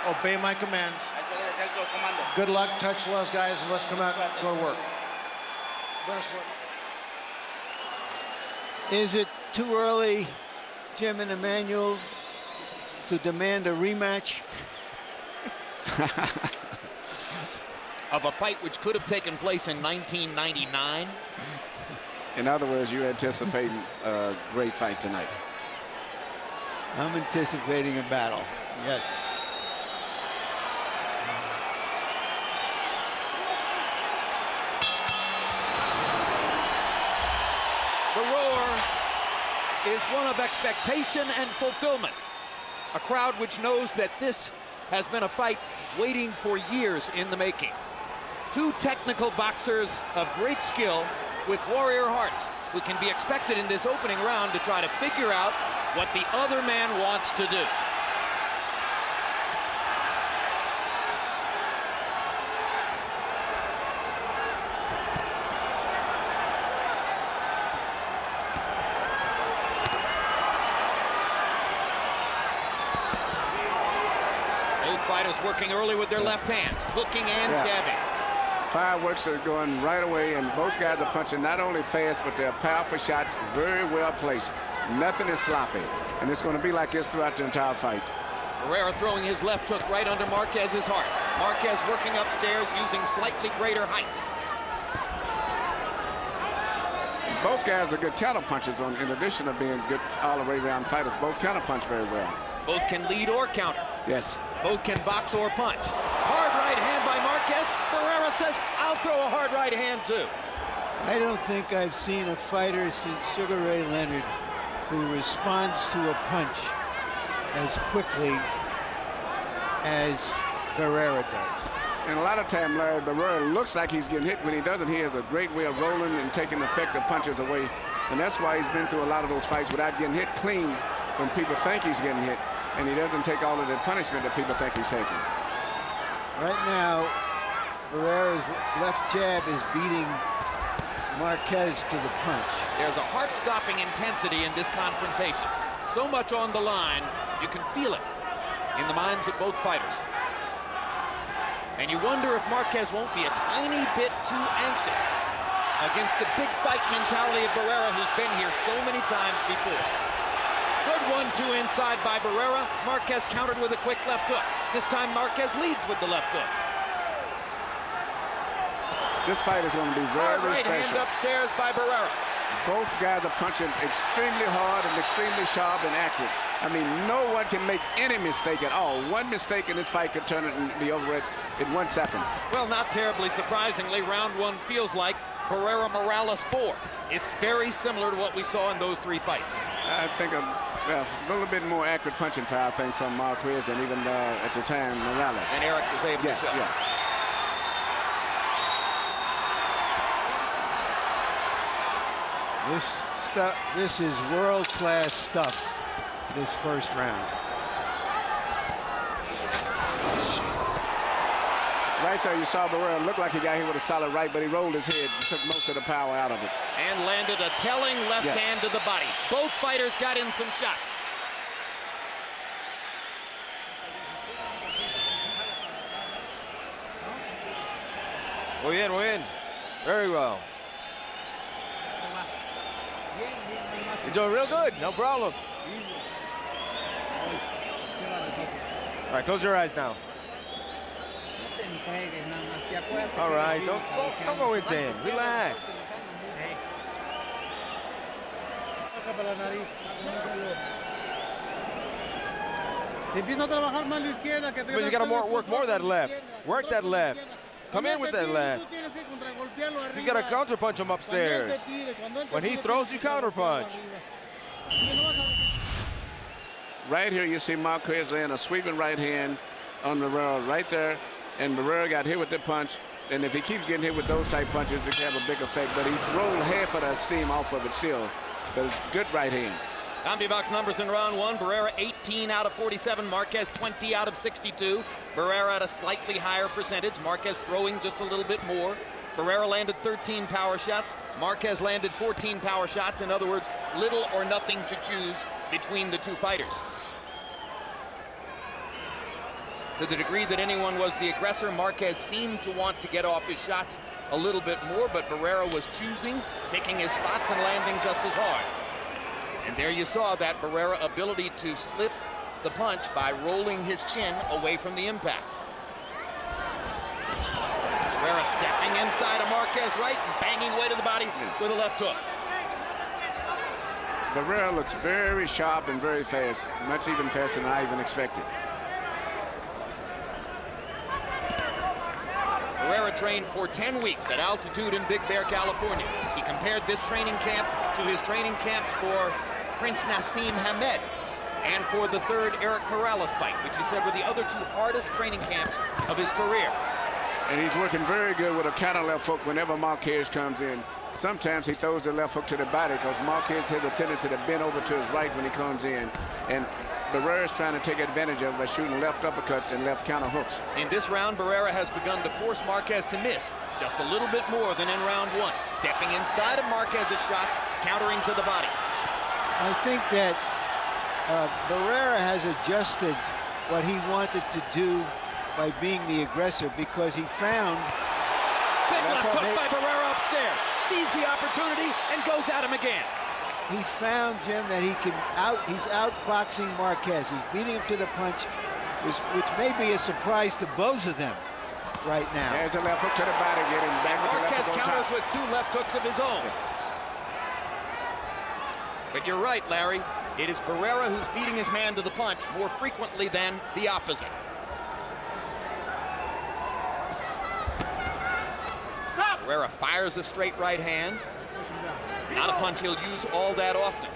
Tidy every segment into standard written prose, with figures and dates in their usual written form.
obey my commands. Good luck, touch those guys, and let's come out and go to work. Is it too early, Jim and Emmanuel, to demand a rematch? Of a fight which could have taken place in 1999? In other words, you're anticipating a great fight tonight. I'm anticipating a battle, yes. The roar is one of expectation and fulfillment. A crowd which knows that this has been a fight waiting for years in the making. Two technical boxers of great skill with warrior hearts who can be expected in this opening round to try to figure out what the other man wants to do. Both fighters working early with their left hands, hooking and jabbing. Fireworks are going right away, and both guys are punching not only fast, but they're powerful shots, very well placed. Nothing is sloppy, and it's going to be like this throughout the entire fight. Barrera throwing his left hook right under Marquez's heart. Marquez working upstairs using slightly greater height. Both guys are good counter punchers, in addition to being good all the way around fighters. Both counter punch very well. Both can lead or counter. Yes. Both can box or punch. Hard right hand by Marquez. Barrera says, I'll throw a hard right hand too. I don't think I've seen a fighter since Sugar Ray Leonard who responds to a punch as quickly as Barrera does. And a lot of time, Larry, Barrera looks like he's getting hit. When he doesn't, he has a great way of rolling and taking effective punches away. And that's why he's been through a lot of those fights without getting hit clean when people think he's getting hit. And he doesn't take all of the punishment that people think he's taking. Right now, Barrera's left jab is beating Marquez to the punch. There's a heart-stopping intensity in this confrontation. So much on the line, you can feel it in the minds of both fighters. And you wonder if Marquez won't be a tiny bit too anxious against the big fight mentality of Barrera, who's been here so many times before. Good 1-2 inside by Barrera. Marquez countered with a quick left hook. This time Marquez leads with the left hook. This fight is going to be very, very right special. Hand upstairs by Barrera. Both guys are punching extremely hard and extremely sharp and accurate. I mean, no one can make any mistake at all. One mistake in this fight could turn it and be over it in 1 second. Well, not terribly surprisingly, round one feels like Barrera Morales 4. It's very similar to what we saw in those three fights. I think a little bit more accurate punching power, I think, from Marquez than even at the time Morales. And Eric was able to show. Yeah. This is world-class stuff, this first round. Right there, you saw Barrera look like he got hit with a solid right, but he rolled his head and took most of the power out of it. And landed a telling left hand to the body. Both fighters got in some shots. Muy bien, muy bien. Very well. You're doing real good, no problem. All right, close your eyes now. All right, don't go into him. Relax. But you gotta work more of that left. Work that left. Come in with that left. You gotta counter punch him upstairs. When he throws, you counter punch. Right here, you see Marquez laying a sweeping right hand on Barrera right there, and Barrera got hit with the punch. And if he keeps getting hit with those type punches, it can have a big effect. But he rolled half of that steam off of it still. But it's good right hand. CompuBox numbers in round one. Barrera 18 out of 47. Marquez 20 out of 62. Barrera at a slightly higher percentage. Marquez throwing just a little bit more. Barrera landed 13 power shots. Marquez landed 14 power shots. In other words, little or nothing to choose between the two fighters. To the degree that anyone was the aggressor, Marquez seemed to want to get off his shots a little bit more, but Barrera was choosing, picking his spots and landing just as hard. And there you saw that Barrera ability to slip the punch by rolling his chin away from the impact. Barrera stepping inside of Marquez right and banging away to the body with a left hook. Barrera looks very sharp and very fast, much even faster than I even expected. Barrera trained for 10 weeks at altitude in Big Bear, California. He compared this training camp to his training camps for Prince Nassim Hamed and for the third Eric Morales fight, which he said were the other two hardest training camps of his career. And he's working very good with a counter left hook whenever Marquez comes in. Sometimes he throws the left hook to the body because Marquez has a tendency to bend over to his right when he comes in. And Barrera's trying to take advantage of it by shooting left uppercuts and left counter hooks. In this round, Barrera has begun to force Marquez to miss just a little bit more than in round one, stepping inside of Marquez's shots, countering to the body. I think that Barrera has adjusted what he wanted to do by being the aggressor because he found... Big left hook by Barrera upstairs. Sees the opportunity and goes at him again. He found, Jim, that he's outboxing Marquez. He's beating him to the punch, which may be a surprise to both of them right now. There's a left hook to the body, getting back with the left Marquez hook on counters top. with two left hooks of his own. But you're right, Larry. It is Barrera who's beating his man to the punch more frequently than the opposite. Barrera fires a straight right hand. Not a punch he'll use all that often.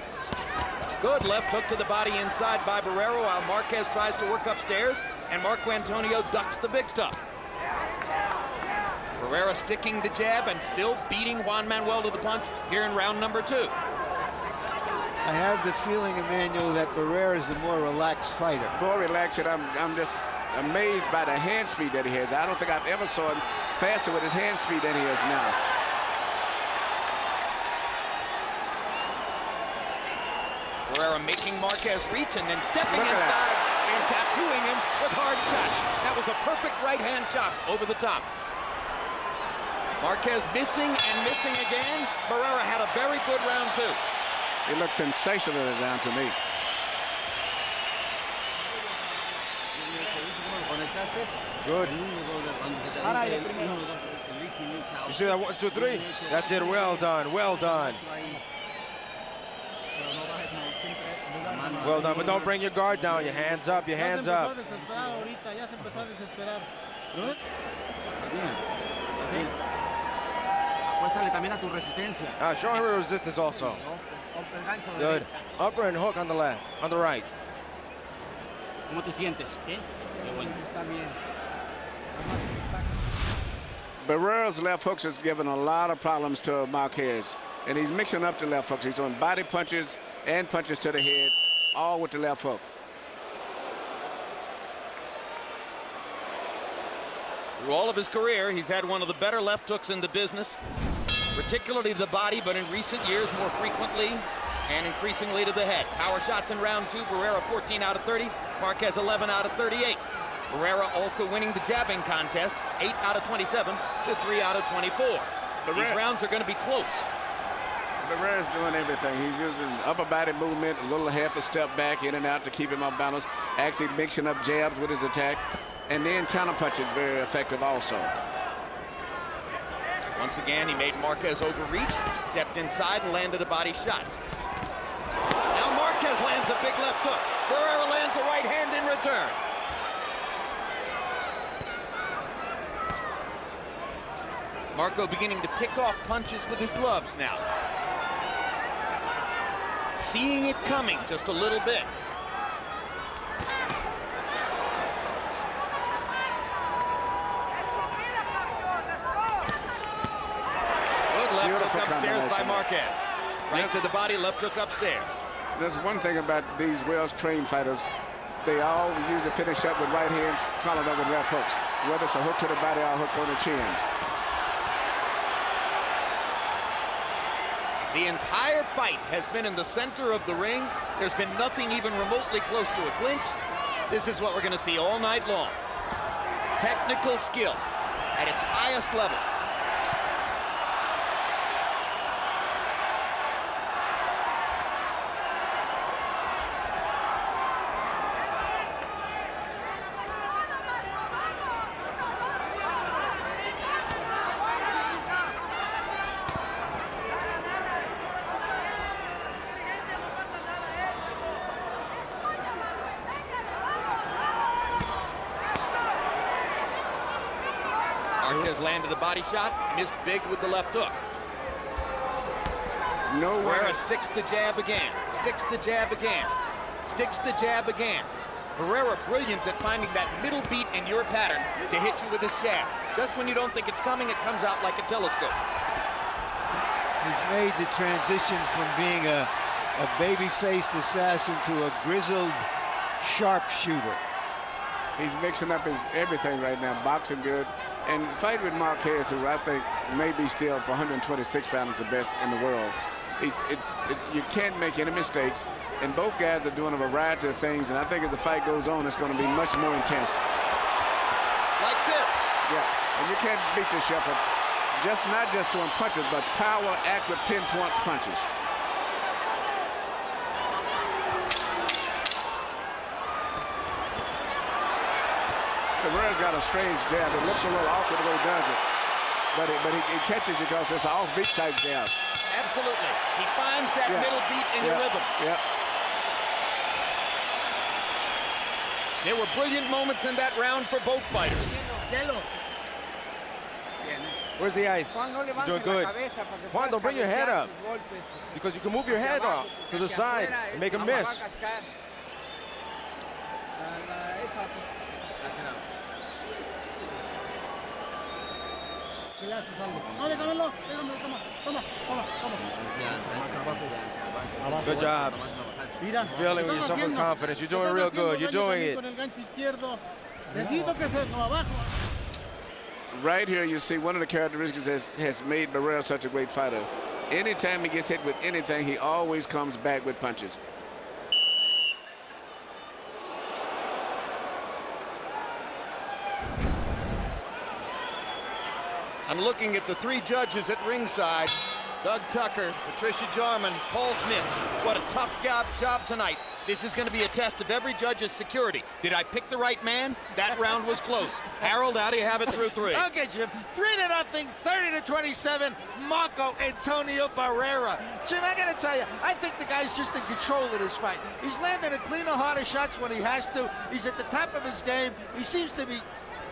Good left hook to the body inside by Barrera while Marquez tries to work upstairs, and Marco Antonio ducks the big stuff. Barrera sticking the jab and still beating Juan Manuel to the punch here in round number two. I have the feeling, Emmanuel, that Barrera is the more relaxed fighter. More relaxed, and I'm just amazed by the hand speed that he has. I don't think I've ever saw him faster with his hand speed than he is now. Barrera making Marquez reach and then stepping inside and tattooing him with hard shots. That was a perfect right hand chop over the top. Marquez missing and missing again. Barrera had a very good round two. He looks sensational down to me. Good. You see that 1, 2, 3? That's it. Well done. Well done. Well done. But don't bring your guard down. Your hands up. Your hands up. Show him resistance also. Good. Upper and hook on the left, on the right. ¿Cómo te sientes? Bien. Barrera's left hooks is giving a lot of problems to Marquez. And he's mixing up the left hooks. He's doing body punches and punches to the head, all with the left hook. Through all of his career, he's had one of the better left hooks in the business, particularly the body, but in recent years more frequently and increasingly to the head. Power shots in round two, Barrera 14 out of 30, Marquez 11 out of 38. Barrera also winning the jabbing contest, 8 out of 27 to 3 out of 24. These rounds are going to be close. Barrera's doing everything. He's using upper body movement, a little half a step back, in and out to keep him off balance, actually mixing up jabs with his attack, and then counter-punching very effective also. Once again, he made Marquez overreach, stepped inside and landed a body shot. Now Marquez lands a big left hook. Barrera lands a right hand in return. Marco beginning to pick off punches with his gloves now. Seeing it coming just a little bit. Good left hook upstairs by Marquez. Right to the body, left hook upstairs. There's one thing about these well-trained fighters. They all usually finish up with right hands, followed up with left hooks. Whether it's a hook to the body or a hook on the chin. The entire fight has been in the center of the ring. There's been nothing even remotely close to a clinch. This is what we're going to see all night long. Technical skill at its highest level. Marquez landed a body shot, missed big with the left hook. Herrera sticks the jab again, sticks the jab again, sticks the jab again. Herrera brilliant at finding that middle beat in your pattern to hit you with his jab. Just when you don't think it's coming, it comes out like a telescope. He's made the transition from being a baby-faced assassin to a grizzled sharpshooter. He's mixing up his everything right now, boxing good. And fight with Marquez, who I think may be still for 126 pounds the best in the world. You can't make any mistakes. And both guys are doing a variety of things. And I think as the fight goes on, it's going to be much more intense. Like this. Yeah, and you can't beat the Shepherd. Not just throwing punches, but power, accurate, pinpoint punches. Herrera's got a strange jab. It looks a little awkward the way he does it. But he catches you because it's an off-beat type jab. Absolutely. He finds that middle beat in your rhythm. Yeah. There were brilliant moments in that round for both fighters. Where's the ice? You're doing good. Juan, don't bring your head up. Because you can move your head up to the side and make a miss. Good job. Feeling with yourself with confidence. You're doing real good. You're doing it. Right here, you see one of the characteristics has made Barrera such a great fighter. Anytime he gets hit with anything, he always comes back with punches. I'm looking at the three judges at ringside. Doug Tucker, Patricia Jarman, Paul Smith. What a tough job tonight. This is going to be a test of every judge's security. Did I pick the right man? That round was close. Harold, how do you have it through three? Okay, Jim. 3-0, 30-27, Marco Antonio Barrera. Jim, I got to tell you, I think the guy's just in control of this fight. He's landing a cleaner, harder shots when he has to. He's at the top of his game. He seems to be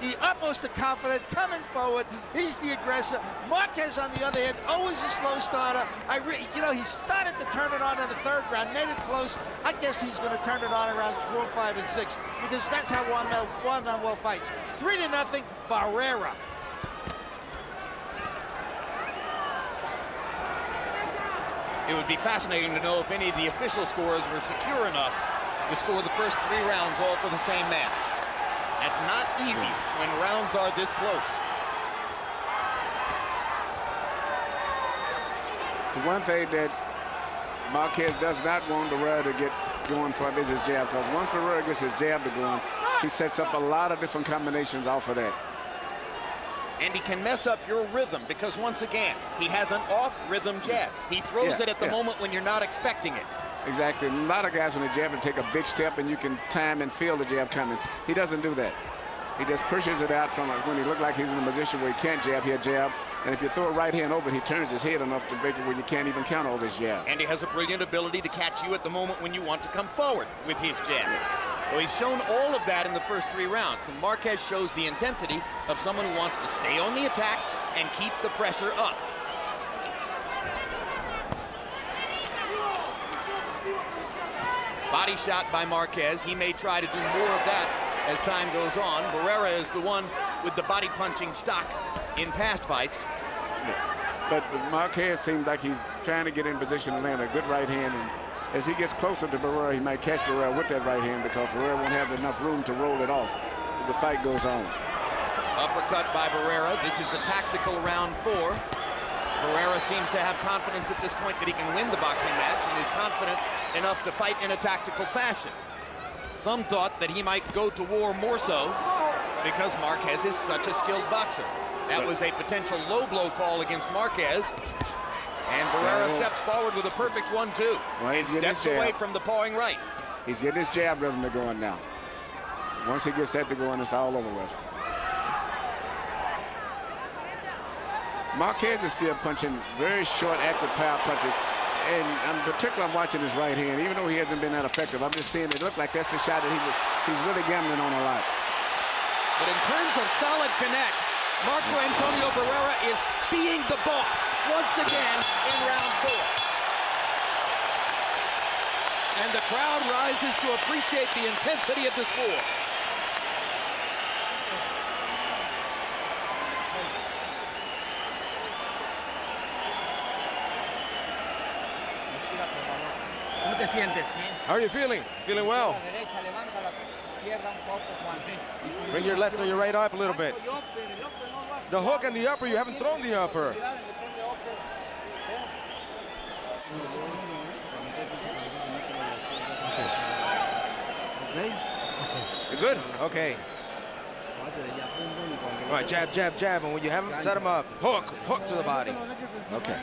the utmost of confidence, coming forward. He's the aggressor. Marquez, on the other hand, always a slow starter. He started to turn it on in the third round, made it close. I guess he's going to turn it on in rounds 4, 5, and 6 because that's how Juan Manuel fights. 3-0, Barrera. It would be fascinating to know if any of the official scores were secure enough to score the first 3 rounds all for the same man. That's not easy when rounds are this close. So one thing that Marquez does not want Barrera to get going for is his jab, because once Barrera gets his jab to going, he sets up a lot of different combinations off of that. And he can mess up your rhythm because, once again, he has an off-rhythm jab. He throws it at the moment when you're not expecting it. Exactly. A lot of guys, when they jab, take a big step and you can time and feel the jab coming. He doesn't do that. He just pushes it out from when he looks like he's in a position where he can't jab, he'll jab. And if you throw a right hand over, he turns his head enough to make it where you can't even count all his jab. And he has a brilliant ability to catch you at the moment when you want to come forward with his jab. So he's shown all of that in the first 3 rounds. And Marquez shows the intensity of someone who wants to stay on the attack and keep the pressure up. Body shot by Marquez. He may try to do more of that as time goes on. Barrera is the one with the body punching stock in past fights. But Marquez seems like he's trying to get in position to land a good right hand. And as he gets closer to Barrera, he might catch Barrera with that right hand because Barrera won't have enough room to roll it off as the fight goes on. Uppercut by Barrera. This is a tactical round 4. Barrera seems to have confidence at this point that he can win the boxing match and is confident enough to fight in a tactical fashion. Some thought that he might go to war more so because Marquez is such a skilled boxer. That was a potential low blow call against Marquez. And Barrera steps forward with a perfect 1-2. Well, and steps away from the pawing right. He's getting his jab rhythm to going now. Once he gets that to going, it's all over with. Marquez is still punching very short, active power punches. And I'm particularly watching his right hand, even though he hasn't been that effective. I'm just seeing it look like that's the shot that he's really gambling on a lot. But in terms of solid connects, Marco Antonio Barrera is being the boss once again in round 4. And the crowd rises to appreciate the intensity of this war. ¿Cómo te sientes? How are you feeling? Feeling well? Bring your left or your right up a little bit. The hook and the upper, you haven't thrown the upper. You're good? Okay. All right, jab, jab, jab. And when you have him, set him up. Hook, hook to the body. Okay.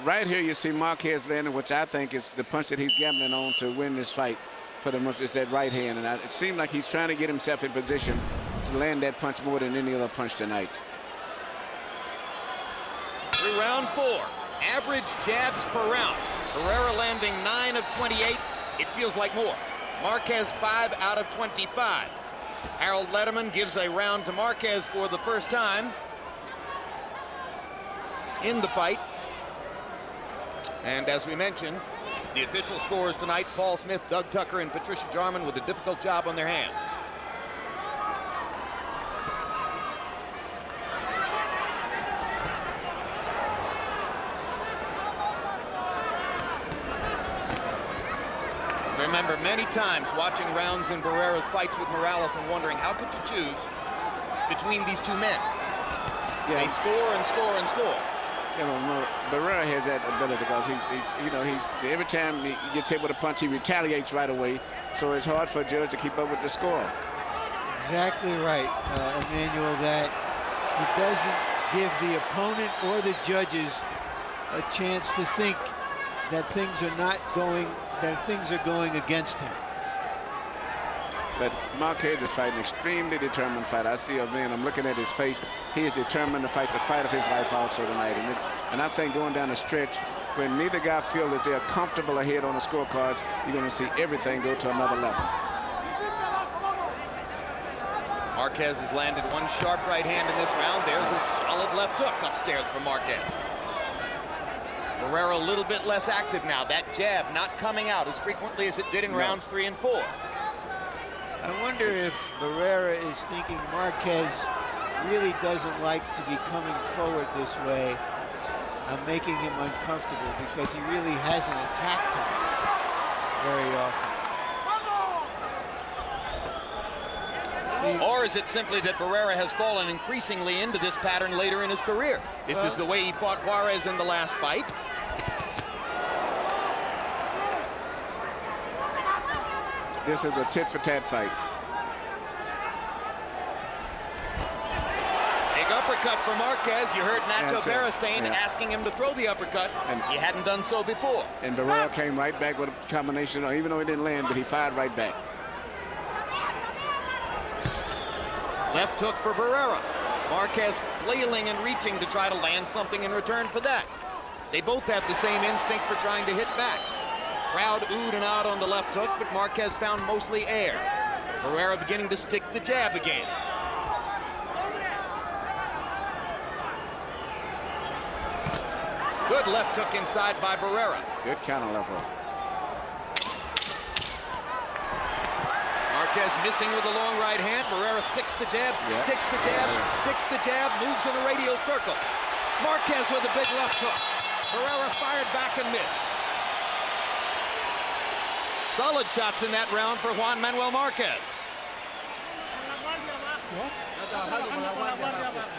Right here, you see Marquez landing, which I think is the punch that he's gambling on to win this fight. For the most, it's that right hand, and it seemed like he's trying to get himself in position to land that punch more than any other punch tonight. Through round 4, average jabs per round. Barrera landing 9 of 28. It feels like more. Marquez 5 out of 25. Harold Lederman gives a round to Marquez for the first time in the fight. And as we mentioned, the official scores tonight, Paul Smith, Doug Tucker, and Patricia Jarman with a difficult job on their hands. Remember many times watching rounds in Barrera's fights with Morales and wondering how could you choose between these two men? Yeah. They score and score and score. You know, Barrera has that ability because every time he gets hit with a punch, he retaliates right away. So it's hard for a judge to keep up with the score. Exactly right, Emmanuel, that he doesn't give the opponent or the judges a chance to think that things are going against him. But Marquez is fighting an extremely determined fight. I see a man, I'm looking at his face. He is determined to fight the fight of his life also tonight. And I think going down the stretch, when neither guy feels that they're comfortable ahead on the scorecards, you're going to see everything go to another level. Marquez has landed one sharp right hand in this round. There's a solid left hook upstairs for Marquez. Barrera a little bit less active now. That jab not coming out as frequently as it did in rounds 3 and 4. I wonder if Barrera is thinking Marquez really doesn't like to be coming forward this way. I'm making him uncomfortable because he really hasn't attacked him very often. Or is it simply that Barrera has fallen increasingly into this pattern later in his career? This is the way he fought Juarez in the last fight. This is a tit-for-tat fight. Big uppercut for Marquez. You heard Nacho Beristain asking him to throw the uppercut. And he hadn't done so before. And Barrera came right back with a combination, even though he didn't land, but he fired right back. Left hook for Barrera. Marquez flailing and reaching to try to land something in return for that. They both have the same instinct for trying to hit back. Crowd oohed and out on the left hook, but Marquez found mostly air. Barrera beginning to stick the jab again. Good left hook inside by Barrera. Good counter left hook. Marquez missing with a long right hand. Barrera sticks the jab, sticks the jab, sticks the jab, moves in a radial circle. Marquez with a big left hook. Barrera fired back and missed. Solid shots in that round for Juan Manuel Marquez.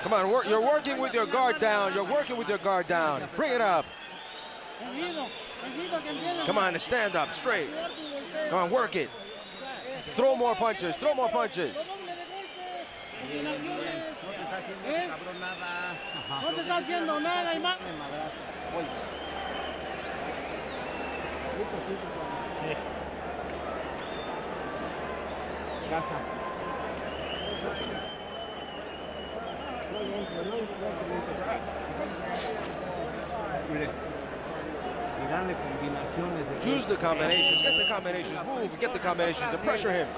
Come on, you're working with your guard down. You're working with your guard down. Bring it up. Come on, stand up straight. Come on, work it. Throw more punches. Throw more punches. No te está haciendo nada, y más. Use the combinations. Get the combinations. Move. Get the combinations and pressure him.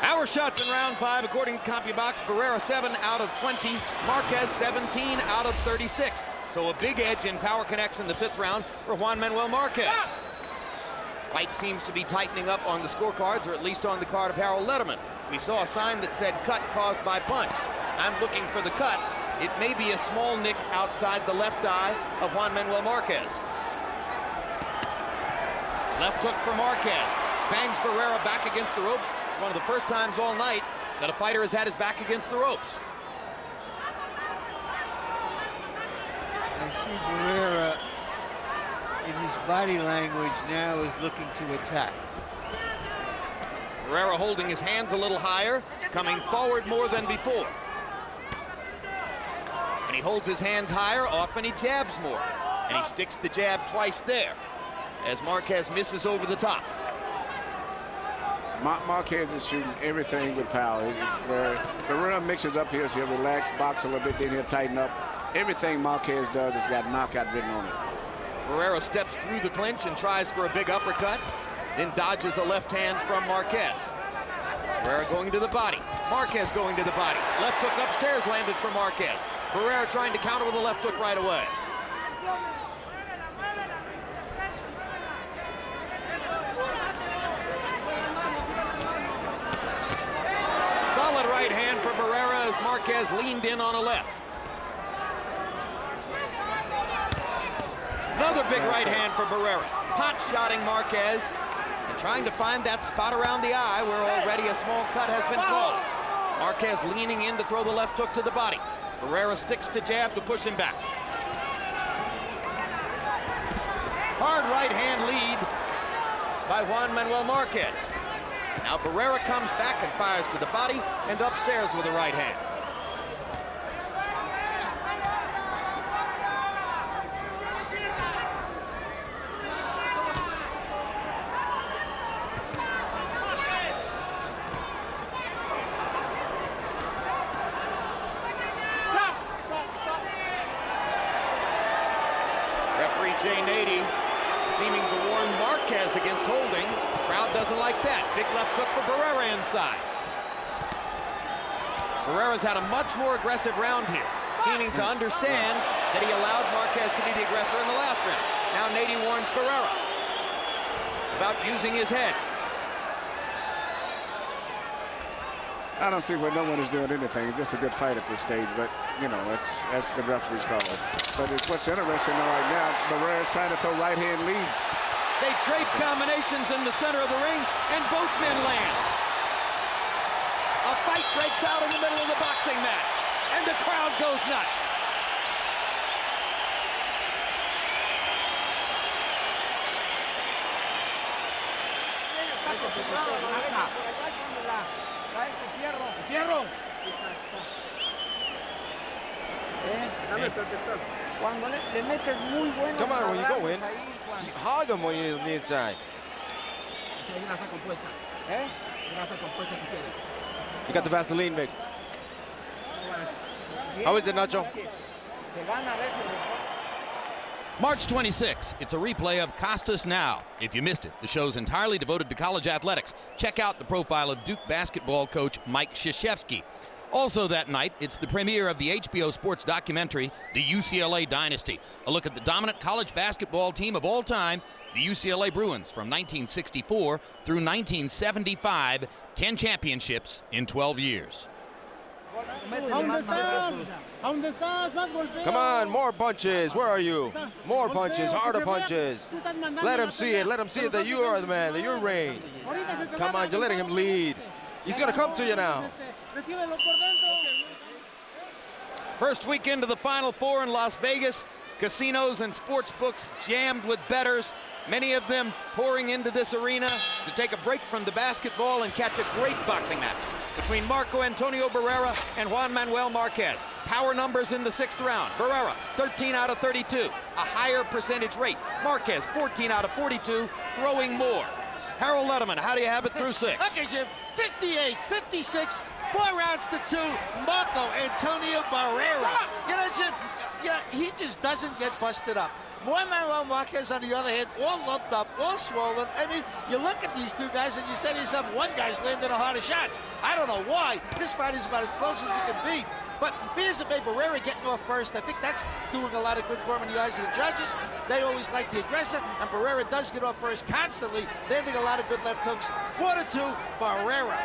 Our shots in round 5, according to CompuBox, Barrera 7 out of 20, Marquez 17 out of 36. So a big edge in power connects in the 5th round for Juan Manuel Marquez. Fight seems to be tightening up on the scorecards, or at least on the card of Harold Letterman. We saw a sign that said cut caused by punch. I'm looking for the cut. It may be a small nick outside the left eye of Juan Manuel Marquez. Left hook for Marquez. Bangs Barrera back against the ropes. It's one of the first times all night that a fighter has had his back against the ropes. I see Barrera in his body language now is looking to attack. Barrera holding his hands a little higher, coming forward more than before. When he holds his hands higher, often he jabs more. And he sticks the jab twice there, as Marquez misses over the top. Marquez is shooting everything with power. Where Barrera mixes up here, so he'll relax, box a little bit, then he'll tighten up. Everything Marquez does has got knockout written on it. Barrera steps through the clinch and tries for a big uppercut, then dodges a left hand from Marquez. Barrera going to the body. Marquez going to the body. Left hook upstairs landed for Marquez. Barrera trying to counter with a left hook right away. Solid right hand for Barrera as Marquez leaned in on a left. Another big right hand for Barrera. Hot-shotting Marquez and trying to find that spot around the eye where already a small cut has been called. Marquez leaning in to throw the left hook to the body. Barrera sticks the jab to push him back. Hard right hand lead by Juan Manuel Marquez. Now Barrera comes back and fires to the body and upstairs with a right hand. Seeming to warn Marquez against holding. Crowd doesn't like that. Big left hook for Barrera inside. Barrera's had a much more aggressive round here, seeming to understand that he allowed Marquez to be the aggressor in the last round. Now Nady warns Barrera about using his head. I don't see where no one is doing anything. It's just a good fight at this stage, but, you know, that's the referee's call. But what's interesting right now, Barrera's trying to throw right-hand leads. They trade combinations in the center of the ring, and both men land. A fight breaks out in the middle of the boxing match, and the crowd goes nuts. Fierro. Come on, when you go in, you hog him when you're on the inside. You got the Vaseline mixed. How is it, Nacho? March 26, it's a replay of Costas Now. If you missed it, the show's entirely devoted to college athletics. Check out the profile of Duke basketball coach Mike Krzyzewski. Also that night, it's the premiere of the HBO Sports documentary, The UCLA Dynasty. A look at the dominant college basketball team of all time, the UCLA Bruins, from 1964 through 1975, 10 championships in 12 years. Come on, more punches. Where are you? More punches, harder punches. Let him see it. Let him see it that you are the man, that you're reign. Come on, you're letting him lead. He's going to come to you now. First weekend of the Final Four in Las Vegas. Casinos and sports books jammed with bettors, many of them pouring into this arena to take a break from the basketball and catch a great boxing match between Marco Antonio Barrera and Juan Manuel Marquez. Power numbers in the 6th round. Barrera, 13 out of 32, a higher percentage rate. Marquez, 14 out of 42, throwing more. Harold Letterman, how do you have it through 6? Okay, Jim, 58, 56, 4 rounds to 2, Marco Antonio Barrera. You know, Jim, he just doesn't get busted up. Juan Manuel Marquez, on the other hand, all lumped up, all swollen. I mean, you look at these two guys and you say to yourself, one guy's landing a harder shots. I don't know why. This fight is about as close as it can be. But be as it may, Barrera getting off first, I think that's doing a lot of good for him in the eyes of the judges. They always like the aggressor, and Barrera does get off first constantly, landing a lot of good left hooks. 4-2, Barrera.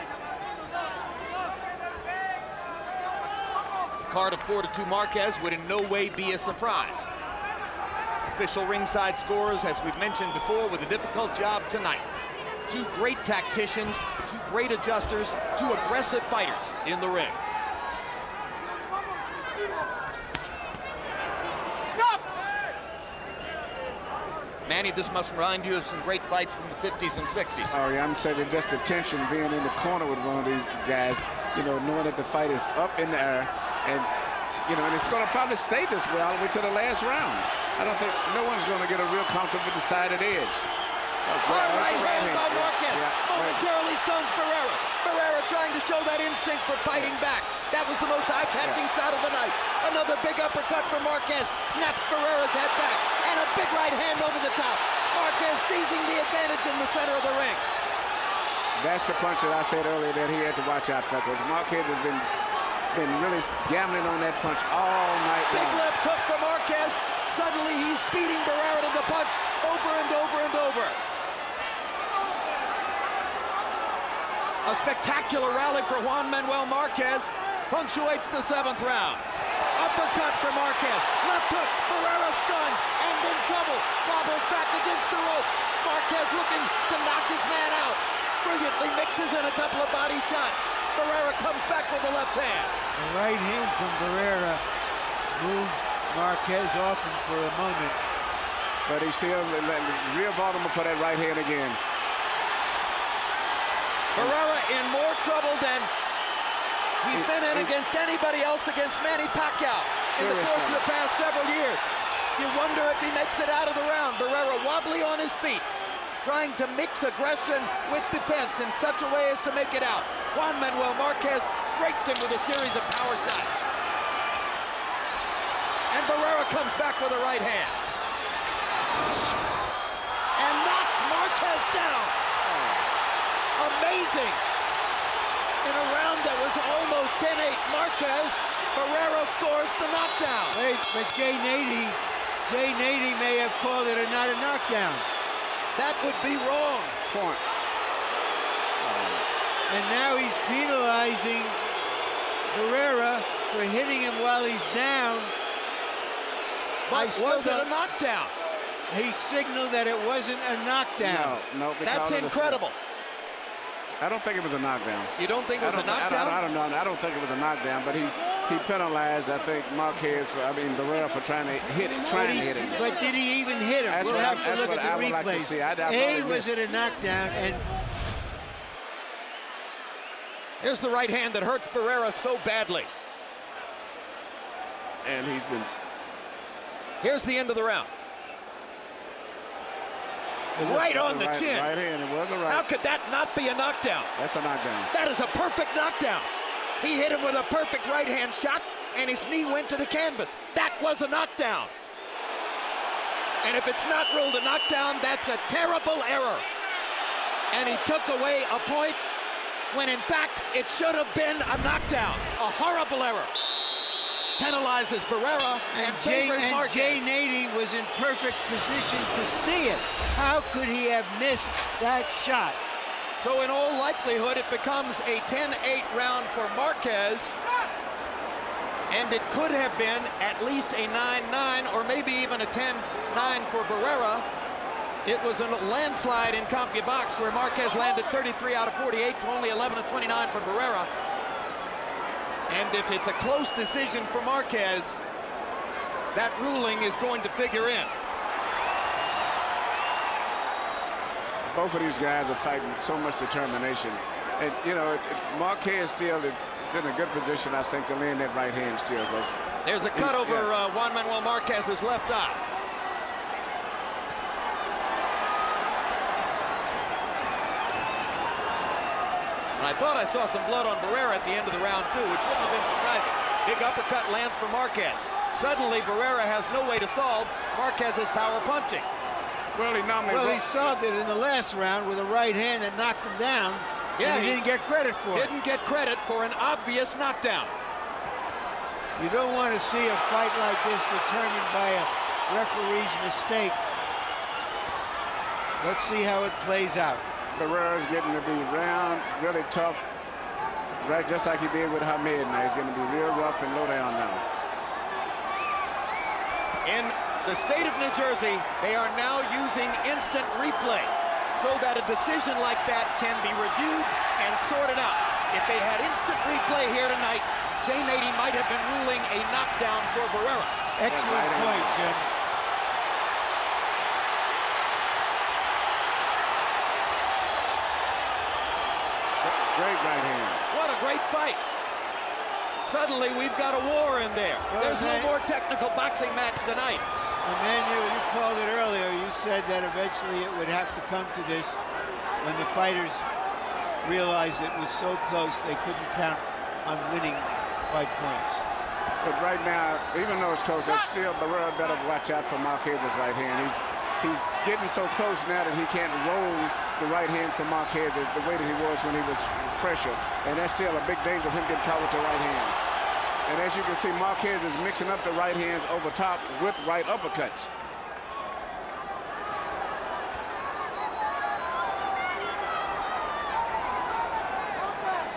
Card of 4-2 Marquez would in no way be a surprise. Official ringside scores, as we've mentioned before, with a difficult job tonight. 2 great tacticians, 2 great adjusters, 2 aggressive fighters in the ring. Stop! Manny, this must remind you of some great fights from the 50s and 60s. Oh, yeah, I'm saying just the tension being in the corner with one of these guys, you know, knowing that the fight is up in the air, and, you know, and it's going to probably stay this way all the way to the last round. I don't think no one's going to get a real comfortable decided edge. Right hand by Marquez. Momentarily stuns Barrera. Barrera trying to show that instinct for fighting back. That was the most eye-catching shot of the night. Another big uppercut for Marquez. Snaps Barrera's head back. And a big right hand over the top. Marquez seizing the advantage in the center of the ring. That's the punch that I said earlier that he had to watch out for, because Marquez has been really gambling on that punch all night long. Big left hook for Marquez. Suddenly he's beating Barrera to the punch over and over and over. A spectacular rally for Juan Manuel Marquez punctuates the 7th round. Uppercut for Marquez. Left hook. Barrera stunned and in trouble. Wobbles back against the rope. Marquez looking to knock his man out. Brilliantly mixes in a couple of body shots. Barrera comes back with the left hand. The right hand from Barrera moved Marquez off him for a moment. But he's still real vulnerable for that right hand again. Barrera in more trouble than he's been in against anybody else against Manny Pacquiao in the course of the past several years. You wonder if he makes it out of the round. Barrera wobbly on his feet, trying to mix aggression with defense in such a way as to make it out. Juan Manuel Marquez strafed him with a series of power shots. And Barrera comes back with a right hand. And knocks Marquez down. Amazing. In a round that was almost 10-8, Marquez, Barrera scores the knockdown. Wait, but Jay Nady may have called it not a knockdown. That would be wrong. Point. And now he's penalizing Barrera for hitting him while he's down. But was it a knockdown? He signaled that it wasn't a knockdown. No, that's incredible. I don't think it was a knockdown. You don't think it was a knockdown? I don't think it was a knockdown, but he penalized, I think, Barrera for trying to hit it. But did he even hit him? We'll have to look at the replays. Was it a knockdown? And here's the right hand that hurts Barrera so badly. And he's been... Here's the end of the round. Right on the chin. Right hand, it was a right. How could that not be a knockdown? That's a knockdown. That is a perfect knockdown. He hit him with a perfect right hand shot, and his knee went to the canvas. That was a knockdown. And if it's not ruled a knockdown, that's a terrible error. And he took away a point when, in fact, it should have been a knockdown. A horrible error. Penalizes Barrera and favors Marquez. Jay Nady was in perfect position to see it. How could he have missed that shot? So in all likelihood, it becomes a 10-8 round for Marquez. And it could have been at least a 9-9 or maybe even a 10-9 for Barrera. It was a landslide in CompuBox where Marquez landed 33 out of 48 to only 11 of 29 for Barrera. And if it's a close decision for Marquez, that ruling is going to figure in. Both of these guys are fighting with so much determination. And, you know, Marquez still is in a good position, I think, to land that right hand still. There's a cut over Juan Manuel Marquez's left eye. And I thought I saw some blood on Barrera at the end of the round, too, which wouldn't have been surprising. Big uppercut lands for Marquez. Suddenly, Barrera has no way to solve Marquez's power punching. Well, he solved it in the last round with a right hand that knocked him down. Yeah, and he didn't get credit for it. Didn't get credit for an obvious knockdown. You don't want to see a fight like this determined by a referee's mistake. Let's see how it plays out. Barrera's getting to be round, really tough, right, just like he did with Hamed. Now he's going to be real rough and low down now. In the state of New Jersey, they are now using instant replay so that a decision like that can be reviewed and sorted out. If they had instant replay here tonight, Jay Nady might have been ruling a knockdown for Barrera. Excellent point, Jim. Great right hand. What a great fight. Suddenly, we've got a war in there. Well, there's no more technical boxing match tonight. Emmanuel, you called it earlier. You said that eventually it would have to come to this when the fighters realized it was so close they couldn't count on winning by points. But right now, even though it's close, it's still Barrera better watch out for Marquez's right hand. He's getting so close now that he can't roll the right hand from Marquez the way that he was when he was fresher. And that's still a big danger of him getting caught with the right hand. And as you can see, Marquez is mixing up the right hands over top with right uppercuts.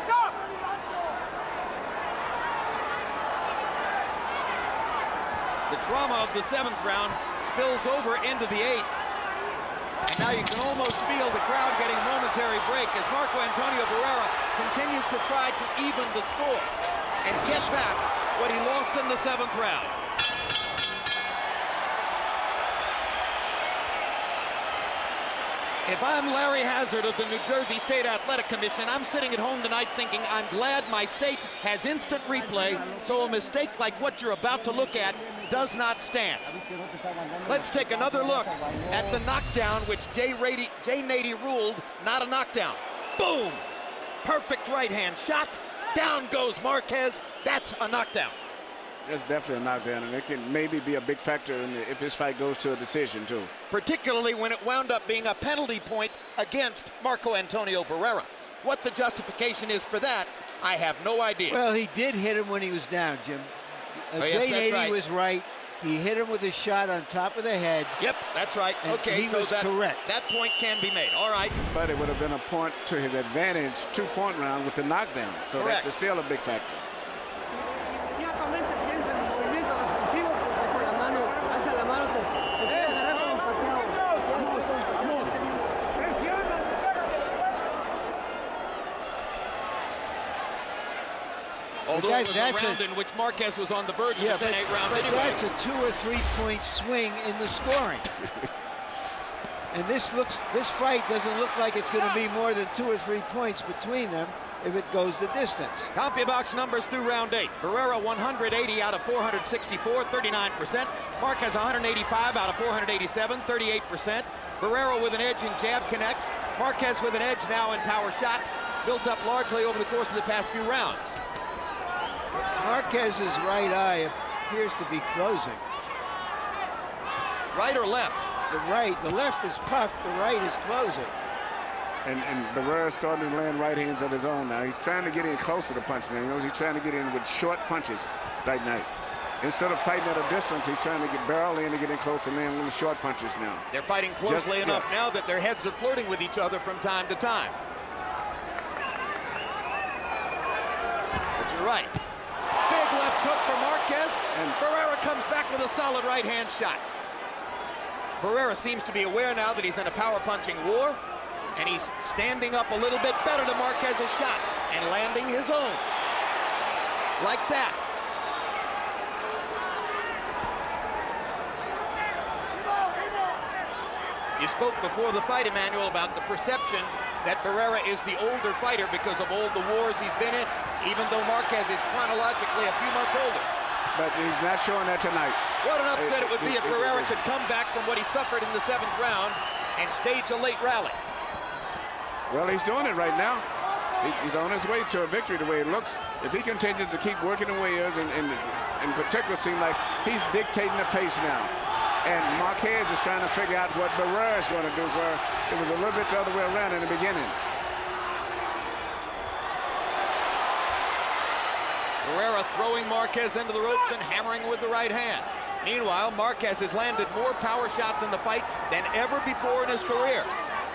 Stop! The trauma of the 7th round spills over into the 8th. And now you can almost feel the crowd getting momentary break as Marco Antonio Barrera continues to try to even the score and get back what he lost in the 7th round. If I'm Larry Hazard of the New Jersey State Athletic Commission, I'm sitting at home tonight thinking I'm glad my state has instant replay, so a mistake like what you're about to look at does not stand. Let's take another look at the knockdown, which Jay Nady ruled not a knockdown. Boom! Perfect right hand shot. Down goes Marquez. That's a knockdown. That's definitely a knockdown, and it can maybe be a big factor if this fight goes to a decision, too. Particularly when it wound up being a penalty point against Marco Antonio Barrera. What the justification is for that, I have no idea. Well, he did hit him when he was down, Jim. Jay Nady was right. He hit him with a shot on top of the head. Yep, that's right. And okay, he so was correct. That point can be made. All right. But it would have been a point to his advantage, 2-point round with the knockdown. So correct. That's still a big factor. Inmediatamente piensa en el movimiento defensivo porque alza la mano, te puede agarrar con un pateado. Vamos. Presiona. Although it was a round in which Marquez was on the verge of the 10-8 round anyway. That's a 2 or 3 point swing in the scoring. And this fight doesn't look like it's going to be more than 2 or 3 points between them if it goes the distance. CompuBox numbers through round 8. Barrera 180 out of 464, 39%. Marquez 185 out of 487, 38%. Barrera with an edge in jab connects. Marquez with an edge now in power shots, built up largely over the course of the past few rounds. Marquez's right eye appears to be closing. Right or left? The right. The left is puffed. The right is closing. And Barrera's starting to land right hands of his own now. He's trying to get in close to the punch now. You know, he's trying to get in with short punches right now. Instead of fighting at a distance, he's trying to barrel in to get in close and land little short punches now. They're fighting closely enough now that their heads are flirting with each other from time to time. But you're right. Big left hook for Marquez, and Barrera comes back with a solid right hand shot. Barrera seems to be aware now that he's in a power punching war, and he's standing up a little bit better to Marquez's shots and landing his own. Like that. You spoke before the fight, Emmanuel, about the perception that Barrera is the older fighter because of all the wars he's been in, even though Marquez is chronologically a few months older. But he's not showing that tonight. What an upset it would be if Barrera could come back from what he suffered in the 7th round and stage a late rally. Well, he's doing it right now. He's on his way to a victory the way it looks. If he continues to keep working the way he is, and in particular, it seems like he's dictating the pace now. And Marquez is trying to figure out what Barrera is going to do, where it was a little bit the other way around in the beginning. Barrera throwing Marquez into the ropes and hammering with the right hand. Meanwhile, Marquez has landed more power shots in the fight than ever before in his career.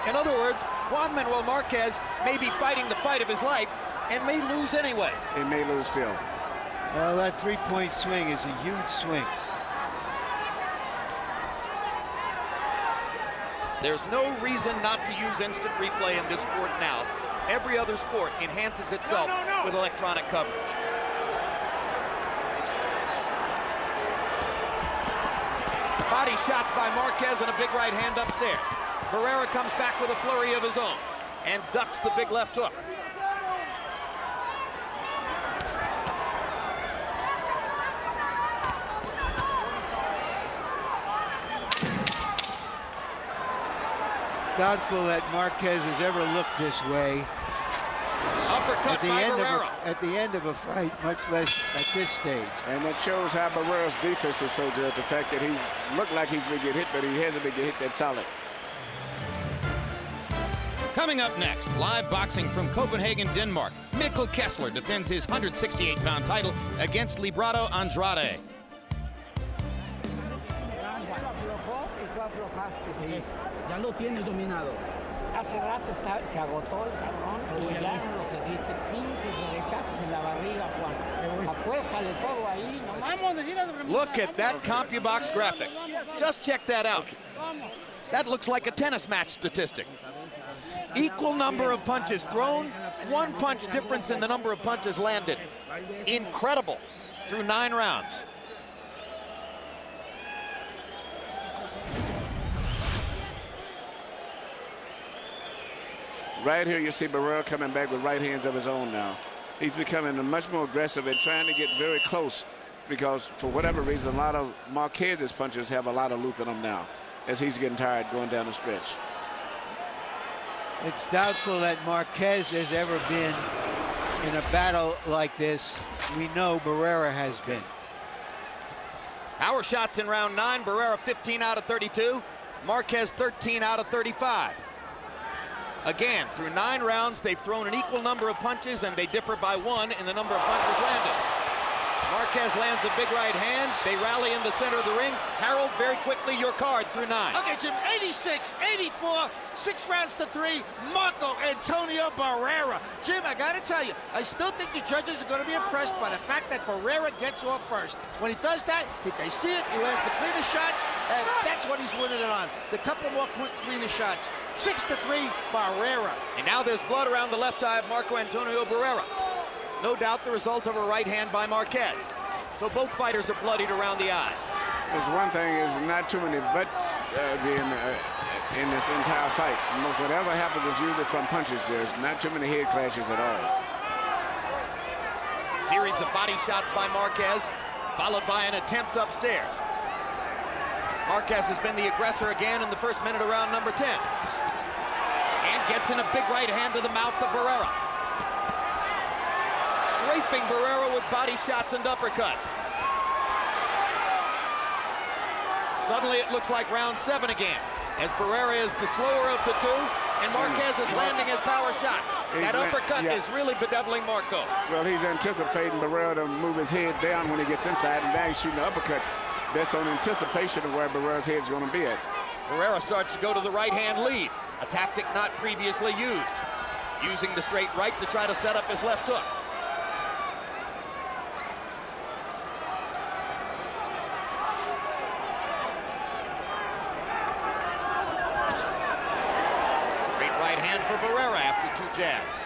In other words, Juan Manuel Marquez may be fighting the fight of his life and may lose anyway. He may lose still. Well, that three-point swing is a huge swing. There's no reason not to use instant replay in this sport now. Every other sport enhances itself with electronic coverage. Body shots by Marquez and a big right hand upstairs. Barrera comes back with a flurry of his own and ducks the big left hook. It's doubtful that Marquez has ever looked this way Uppercut by Barrera. at the end of a fight, much less at this stage. And that shows how Barrera's defense is so good. The fact that he's looked like he's been getting hit, but he hasn't been getting hit that solid. Coming up next, live boxing from Copenhagen, Denmark. Mikkel Kessler defends his 168-pound title against Librado Andrade. Ya lo tienes dominado. Hace rato se agotó el cabrón y ya no lo seguiste. Pinches derechazos en la barriga, Juan. Apuéstale todo ahí. Look at that CompuBox graphic. Just check that out. That looks like a tennis match statistic. Equal number of punches thrown, 1 punch difference in the number of punches landed. Incredible through 9 rounds. Right here, you see Barrera coming back with right hands of his own now. He's becoming much more aggressive and trying to get very close because, for whatever reason, a lot of Marquez's punches have a lot of loop in them now as he's getting tired going down the stretch. It's doubtful that Marquez has ever been in a battle like this. We know Barrera has been. Power shots in round 9. Barrera 15 out of 32. Marquez 13 out of 35. Again, through 9 rounds, they've thrown an equal number of punches, and they differ by 1 in the number of punches landed. Marquez lands a big right hand. They rally in the center of the ring. Harold, very quickly, your card through 9. Okay, Jim, 86, 84, 6 rounds to 3, Marco Antonio Barrera. Jim, I gotta tell you, I still think the judges are gonna be impressed by the fact that Barrera gets off first. When he does that, they see it, he lands the cleaner shots, and that's what he's winning it on. The couple more quick cleaner shots. 6-3, Barrera. And now there's blood around the left eye of Marco Antonio Barrera. No doubt the result of a right hand by Marquez. So both fighters are bloodied around the eyes. There's one thing is not too many butts in this entire fight. Whatever happens is usually from punches. There's not too many head clashes at all. Series of body shots by Marquez, followed by an attempt upstairs. Marquez has been the aggressor again in the first minute of round number 10. And gets in a big right hand to the mouth of Barrera. Strafing Barrera with body shots and uppercuts. Suddenly it looks like round 7 again, as Barrera is the slower of the two, and Marquez is landing his power shots. That uppercut is really bedeviling Marco. Well, he's anticipating Barrera to move his head down when he gets inside, and now he's shooting uppercuts. That's on anticipation of where Barrera's head's going to be at. Barrera starts to go to the right-hand lead, a tactic not previously used, using the straight right to try to set up his left hook. Straight right hand for Barrera after 2 jabs.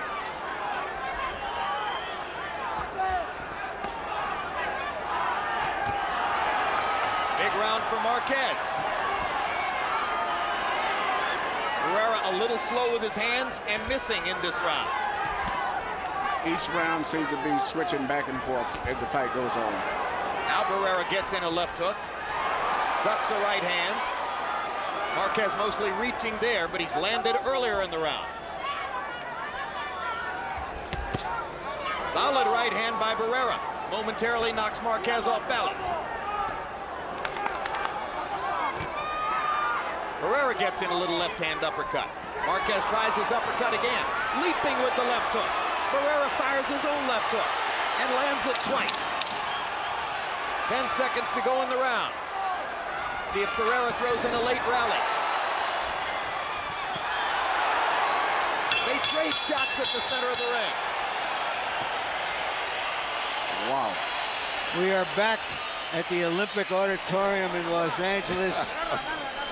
Big round for Marquez. a little slow with his hands and missing in this round. Each round seems to be switching back and forth as the fight goes on. Now Barrera gets in a left hook, ducks a right hand. Marquez mostly reaching there, but he's landed earlier in the round. Solid right hand by Barrera. Momentarily knocks Marquez off balance. Barrera gets in a little left hand uppercut. Marquez tries his uppercut again, leaping with the left hook. Barrera fires his own left hook and lands it twice. 10 seconds to go in the round. See if Barrera throws in a late rally. They trade shots at the center of the ring. Wow. We are back at the Olympic Auditorium in Los Angeles,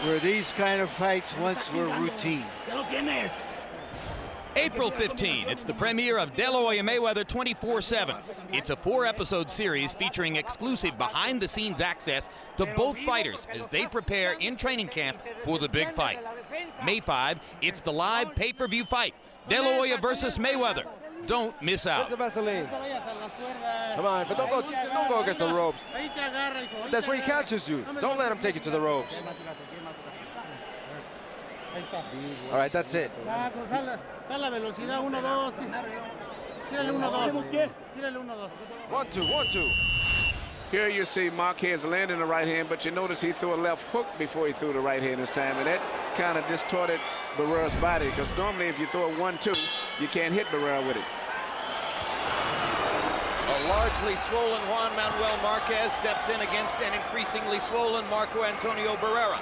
where these kind of fights once were routine. April 15, it's the premiere of De La Hoya Mayweather 24/7. It's a 4-episode series featuring exclusive behind-the-scenes access to both fighters as they prepare in training camp for the big fight. May 5, it's the live pay-per-view fight, De La Hoya versus Mayweather. Don't miss out. Where's the Vaseline? Come on, but don't go against the ropes. That's where he catches you. Don't let him take you to the ropes. All right, that's it. 1-2, 1-2. Here you see Marquez landing the right hand, but you notice he threw a left hook before he threw the right hand this time, and that kind of distorted Barrera's body, because normally if you throw a 1-2, you can't hit Barrera with it. A largely swollen Juan Manuel Marquez steps in against an increasingly swollen Marco Antonio Barrera.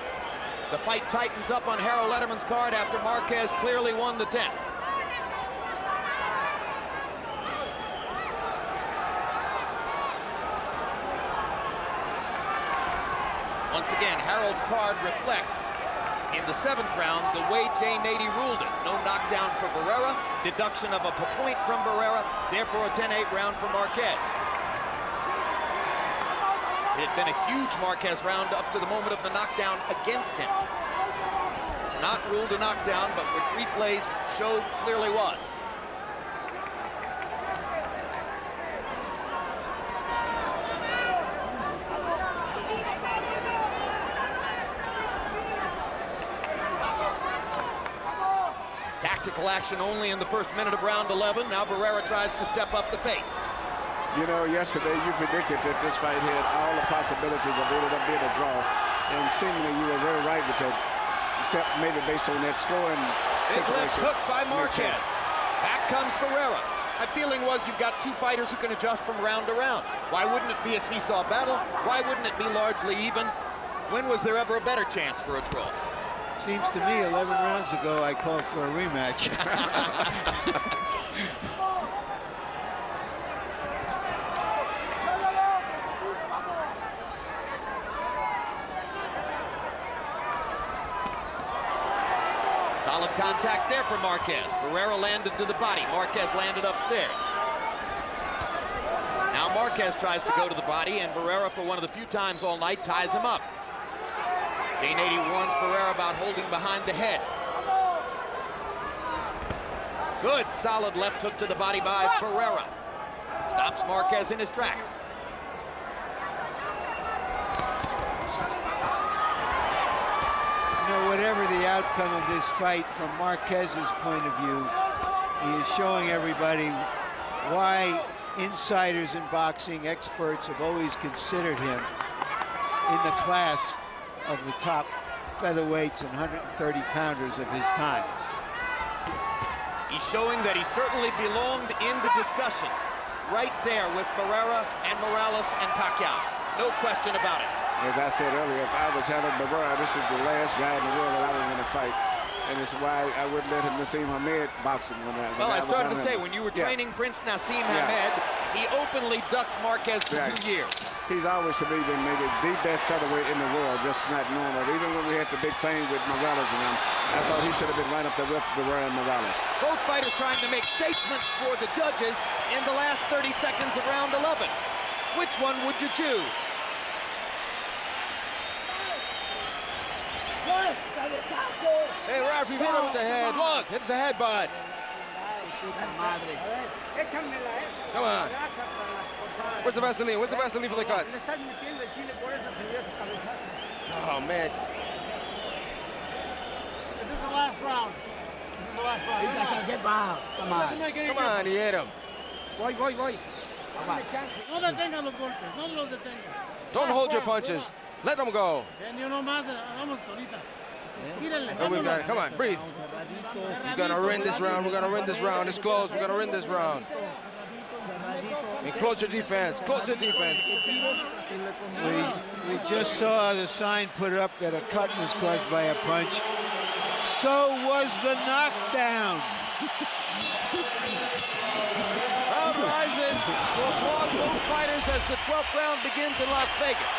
The fight tightens up on Harold Letterman's card after Marquez clearly won the 10th. Once again, Harold's card reflects in the 7th round the way Jay Nady ruled it. No knockdown for Barrera, deduction of a point from Barrera, therefore a 10-8 round for Marquez. It had been a huge Marquez round up to the moment of the knockdown against him. It's not ruled a knockdown, but which replays showed clearly was. Tactical action only in the first minute of round 11. Now Barrera tries to step up the pace. You know, yesterday you predicted that this fight had all the possibilities of ended up being a draw, and seemingly you were very right with that, except maybe based on that scoring Big situation. left hook by Marquez. Back comes Barrera. My feeling was you've got two fighters who can adjust from round to round. Why wouldn't it be a seesaw battle? Why wouldn't it be largely even? When was there ever a better chance for a draw? Seems to me 11 rounds ago I called for a rematch. Solid contact there for Marquez. Barrera landed to the body. Marquez landed upstairs. Now Marquez tries to go to the body, and Barrera, for one of the few times all night, ties him up. Jay Nady warns Barrera about holding behind the head. Good, solid left hook to the body by Barrera. Stops Marquez in his tracks. You know, whatever the outcome of this fight, from Marquez's point of view, he is showing everybody why insiders in boxing, experts, have always considered him in the class of the top featherweights and 130-pounders of his time. He's showing that he certainly belonged in the discussion, right there with Barrera and Morales and Pacquiao. No question about it. As I said earlier, if I was Harold Barrera, this is the last guy in the world that I would want to fight. And it's why I wouldn't let him Nassim Hamed boxing when I started to say, when you were training Prince Nassim Hamed, he openly ducked Marquez for 2 years. He's always to me been maybe the best featherweight in the world, just not normal. Even when we had the big fame with Morales and him, I thought he should have been right up there with Barrera and Morales. Both fighters trying to make statements for the judges in the last 30 seconds of round 11. Which one would you choose? Hey, ref, you hit him with the head. Look, it's a headbutt. Come on. Where's the Vaseline? Where's the Vaseline for the cuts? Oh, man. This is the last round. This is the last round. Come on. Come on, he hit him. Voy. No detengan los golpes, no los detengan. Don't hold your punches. Let them go. Ni uno más, vamos ahorita. Tírenle, So we've got it. vámonos. Come on, breathe. We're gonna win this round. We're gonna win this round. It's close. We're gonna win this round. And close your defense. Close your defense. We just saw the sign put up that a cut was caused by a punch. So was the knockdown. Crowd rises to applaud both fighters as the 12th round begins in Las Vegas.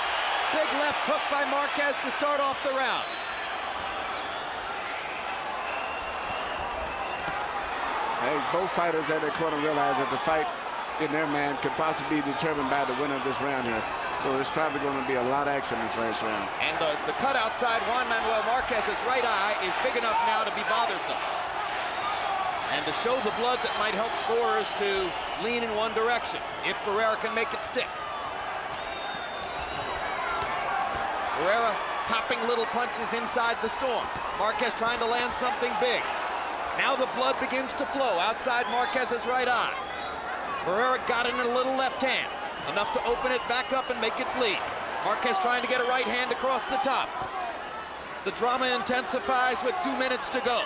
Big left hook by Marquez to start off the round. Hey, both fighters at their corner realize that the fight in their man could possibly be determined by the winner of this round here. So there's probably going to be a lot of action in this last round. And the cut outside Juan Manuel Marquez's right eye is big enough now to be bothersome. And to show the blood that might help scorers to lean in one direction, if Barrera can make it stick. Barrera popping little punches inside the storm. Marquez trying to land something big. Now the blood begins to flow outside Marquez's right eye. Barrera got in a little left hand, enough to open it back up and make it bleed. Marquez trying to get a right hand across the top. The drama intensifies with 2 minutes to go.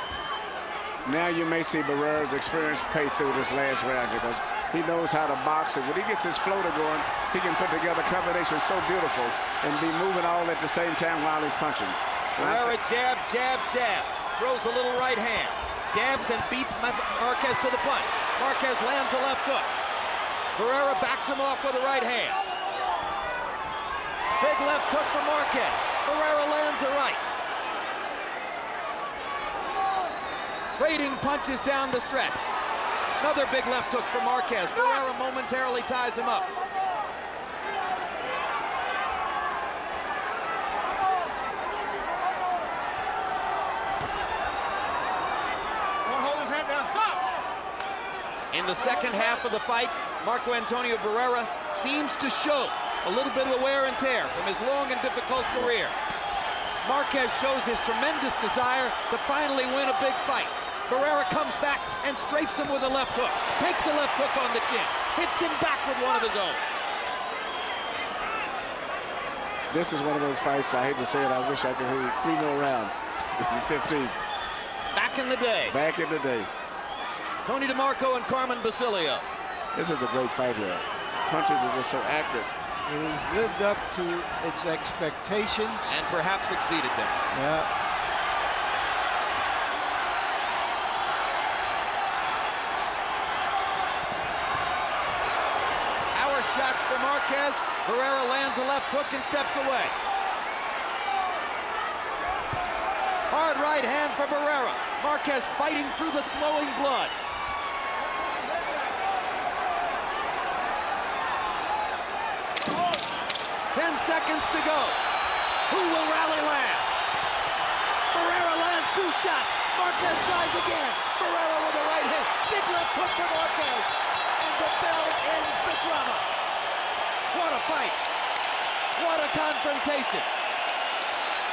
Now you may see Barrera's experience pay through this last round because he knows how to box, and when he gets his floater going, he can put together combinations so beautiful and be moving all at the same time while he's punching. Barrera jab, jab, jab. Throws a little right hand. Jabs and beats Marquez to the punch. Marquez lands a left hook. Barrera backs him off with a right hand. Big left hook for Marquez. Barrera lands a right. Trading punches down the stretch. Another big left hook for Marquez. Barrera momentarily ties him up. Don't hold his head down, stop! In the second half of the fight, Marco Antonio Barrera seems to show a little bit of the wear and tear from his long and difficult career. Marquez shows his tremendous desire to finally win a big fight. Barrera comes back and strafes him with a left hook. Takes a left hook on the chin. Hits him back with one of his own. This is one of those fights, I hate to say it, I wish I could hit 3 more rounds. 15. Back in the day. Back in the day. Tony DeMarco and Carmen Basilio. This is a great fight here. Punches are just so accurate. It has lived up to its expectations. And perhaps exceeded them. Yeah. Shots for Marquez. Barrera lands a left hook and steps away. Hard right hand for Barrera. Marquez fighting through the flowing blood. Oh. 10 seconds to go. Who will rally last? Barrera lands 2 shots. Marquez tries again. Barrera with a right hand. Big left hook for Marquez. And the bell ends the drama. What a fight. What a confrontation.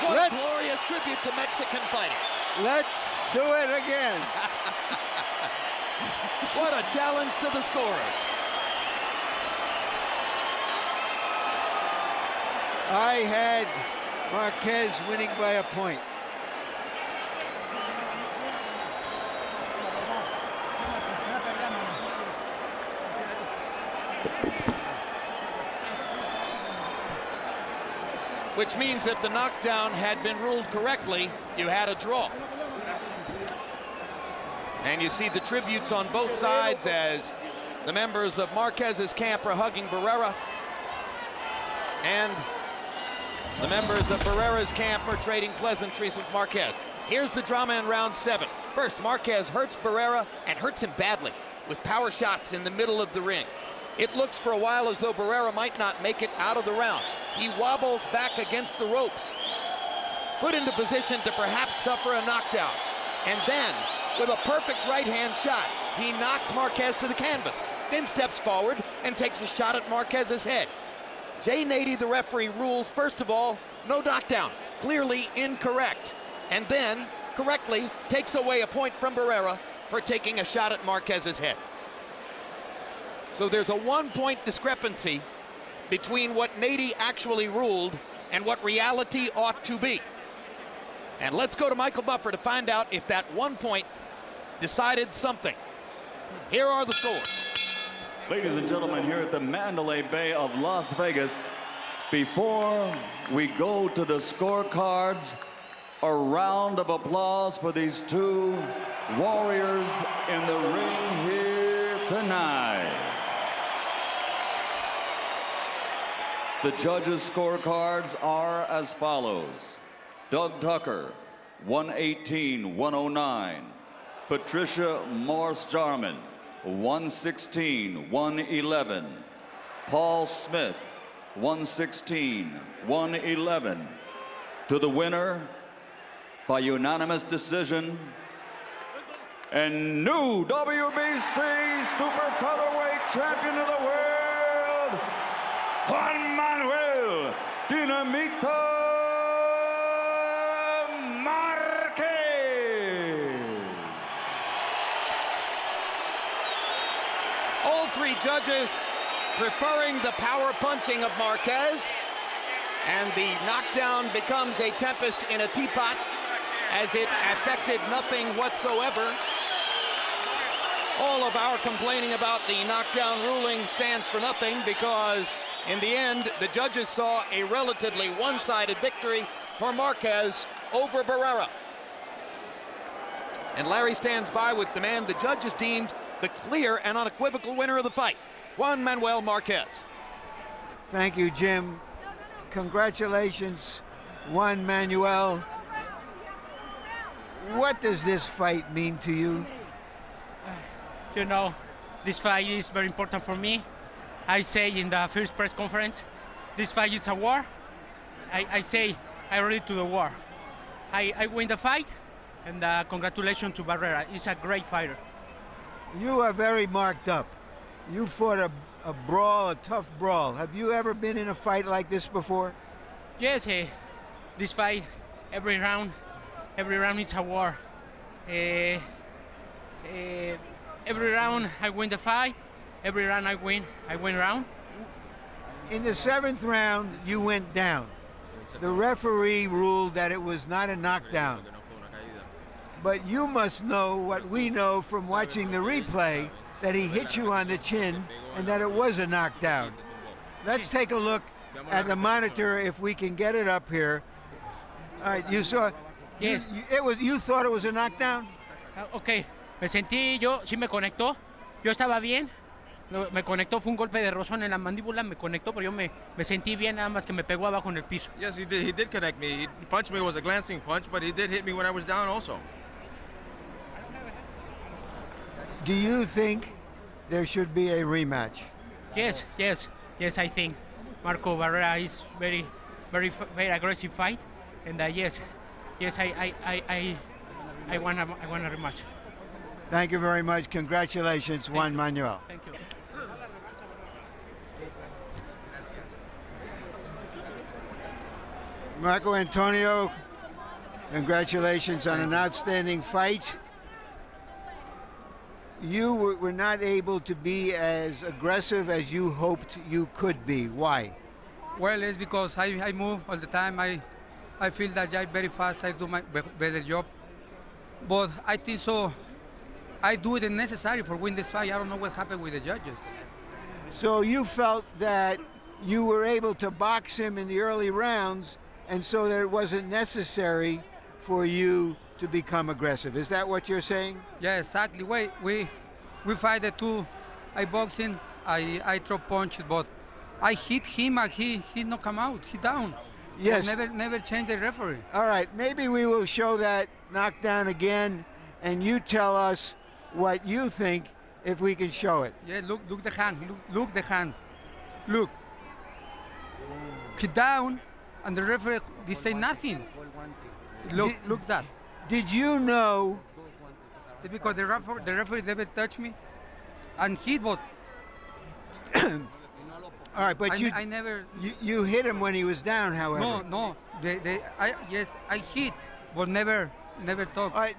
What a glorious tribute to Mexican fighting. Let's do it again. What a challenge to the scorers. I had Marquez winning by a point. Which means if the knockdown had been ruled correctly, you had a draw. And you see the tributes on both sides as the members of Marquez's camp are hugging Barrera. And the members of Barrera's camp are trading pleasantries with Marquez. Here's the drama in round 7. First, Marquez hurts Barrera and hurts him badly with power shots in the middle of the ring. It looks for a while as though Barrera might not make it out of the round. He wobbles back against the ropes. put into position to perhaps suffer a knockdown. And then, with a perfect right-hand shot, he knocks Marquez to the canvas, then steps forward and takes a shot at Marquez's head. Jay Nady, the referee, rules, first of all, no knockdown, clearly incorrect, and then correctly takes away a point from Barrera for taking a shot at Marquez's head. So there's a 1-point discrepancy between what Nady actually ruled and what reality ought to be. And let's go to Michael Buffer to find out if that 1 point decided something. Here are the scores. Ladies and gentlemen, here at the Mandalay Bay of Las Vegas, before we go to the scorecards, a round of applause for these two warriors in the ring here tonight. The judges' scorecards are as follows. Doug Tucker, 118-109. Patricia Morse-Jarman, 116-111. Paul Smith, 116-111. To the winner, by unanimous decision, and new WBC Super Featherweight Champion of the World, Juan Manuel Dinamita Marquez. All three judges preferring the power punching of Marquez, and the knockdown becomes a tempest in a teapot as it affected nothing whatsoever. All of our complaining about the knockdown ruling stands for nothing, because in the end, the judges saw a relatively one-sided victory for Marquez over Barrera. And Larry stands by with the man the judges deemed the clear and unequivocal winner of the fight, Juan Manuel Marquez. Thank you, Jim. Congratulations, Juan Manuel. What does this fight mean to you? You know, this fight is very important for me. I say in the first press conference, this fight is a war. I say I'm ready to the war. I win the fight, and congratulations to Barrera. He's a great fighter. You are very marked up. You fought a brawl, a tough brawl. Have you ever been in a fight like this before? Yes, this fight, every round it's a war. Every round I win the fight. Every round I win round. In the 7th round, you went down. The referee ruled that it was not a knockdown. But you must know what we know from watching the replay, that he hit you on the chin and that it was a knockdown. Let's take a look at the monitor if we can get it up here. All right, you saw. Yes. You thought it was a knockdown? Okay, me sentí, sí me conectó. Yo estaba bien. Me conectó, fue un golpe de rozón en la mandíbula, me conectó, pero yo me sentí bien, nada más que me pegó abajo en el piso. Yes, he did connect me. He punched me, it was a glancing punch, but he did hit me when I was down also. Do you think there should be a rematch? Yes, I think Marco Barrera is very aggressive fight, and yes, I want a rematch. Thank you very much. Congratulations, Juan Manuel. Thank you. Marco Antonio, congratulations on an outstanding fight. You were not able to be as aggressive as you hoped you could be. Why? Well, it's because I move all the time. I feel that I'm very fast. I do my better job. But I think so. I do it necessary for win this fight. I don't know what happened with the judges. So you felt that you were able to box him in the early rounds, and so that it wasn't necessary for you to become aggressive. Is that what you're saying? Yeah, exactly. We fight the two. I box him. I throw punches, but I hit him and he not come out. He down. Yes. Never change the referee. All right. Maybe we will show that knockdown again, and you tell us what you think if we can show it. Yeah. Look the hand. Look the hand. Look. He down, and the referee they say nothing. Look that. Did you know? It's because the referee never touched me, and he both. All right, but I never. You hit him when he was down, however. No. I hit, but never talked. All right,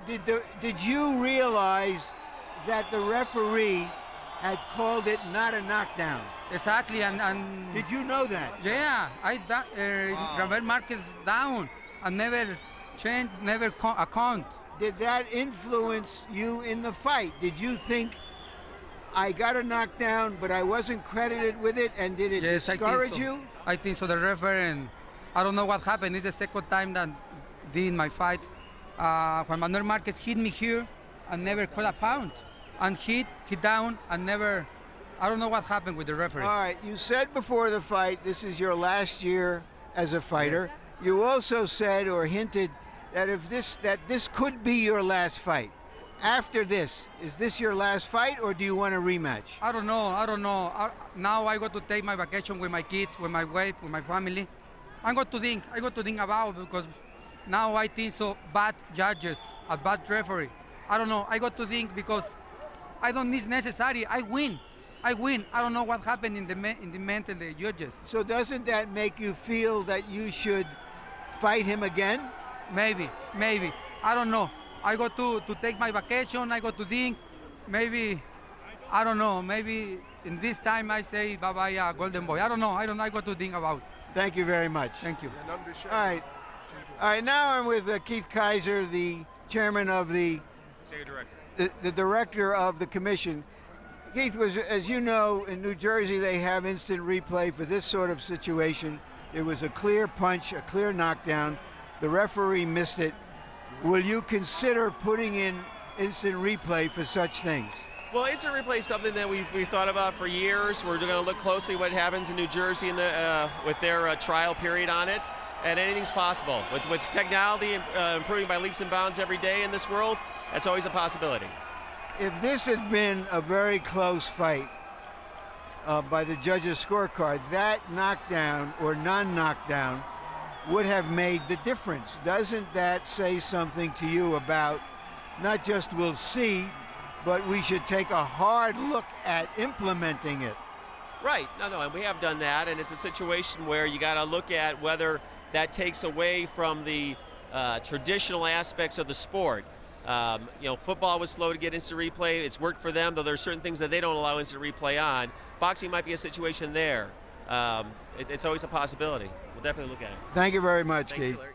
did you realize that the referee had called it not a knockdown? Exactly, and did you know that? Yeah, Gabriel Marquez down, and never changed, never account. Did that influence you in the fight? Did you think I got a knockdown, but I wasn't credited with it, and did it discourage you? I think so. The referee, I don't know what happened. It's the second time that did my fight. When Manuel Marquez hit me here and never caught a pound, and hit down and never. I don't know what happened with the referee. All right, you said before the fight this is your last year as a fighter. You also said or hinted that this could be your last fight. After this, is this your last fight, or do you want a rematch? I don't know. Now I got to take my vacation with my kids, with my wife, with my family. I got to think about, because now I think so bad judges, a bad referee. I don't know. I got to think, because I don't need necessary. I win. I don't know what happened in the mental the judges. So doesn't that make you feel that you should fight him again? Maybe. I don't know. I got to take my vacation. I got to think. Maybe, I don't know. Maybe in this time I say bye-bye, Golden Boy. I don't know. I got to think about. Thank you very much. Thank you. All right. Now I'm with Keith Kaiser, the chairman of the director of the commission. Keith, as you know, in New Jersey they have instant replay for this sort of situation. It was a clear punch, a clear knockdown. The referee missed it. Will you consider putting in instant replay for such things? Well, instant replay is something that we've thought about for years. We're going to look closely what happens in New Jersey with their trial period on it, and anything's possible. With technology improving by leaps and bounds every day in this world, that's always a possibility. If this had been a very close fight by the judges' scorecard, that knockdown or non-knockdown would have made the difference. Doesn't that say something to you about not just we'll see, but we should take a hard look at implementing it? Right. No, and we have done that, and it's a situation where you got to look at whether that takes away from the traditional aspects of the sport. Football was slow to get instant replay. It's worked for them, though there are certain things that they don't allow instant replay on. Boxing might be a situation there. It's always a possibility. We'll definitely look at it. Thank you very much, Thank Keith. you, Larry.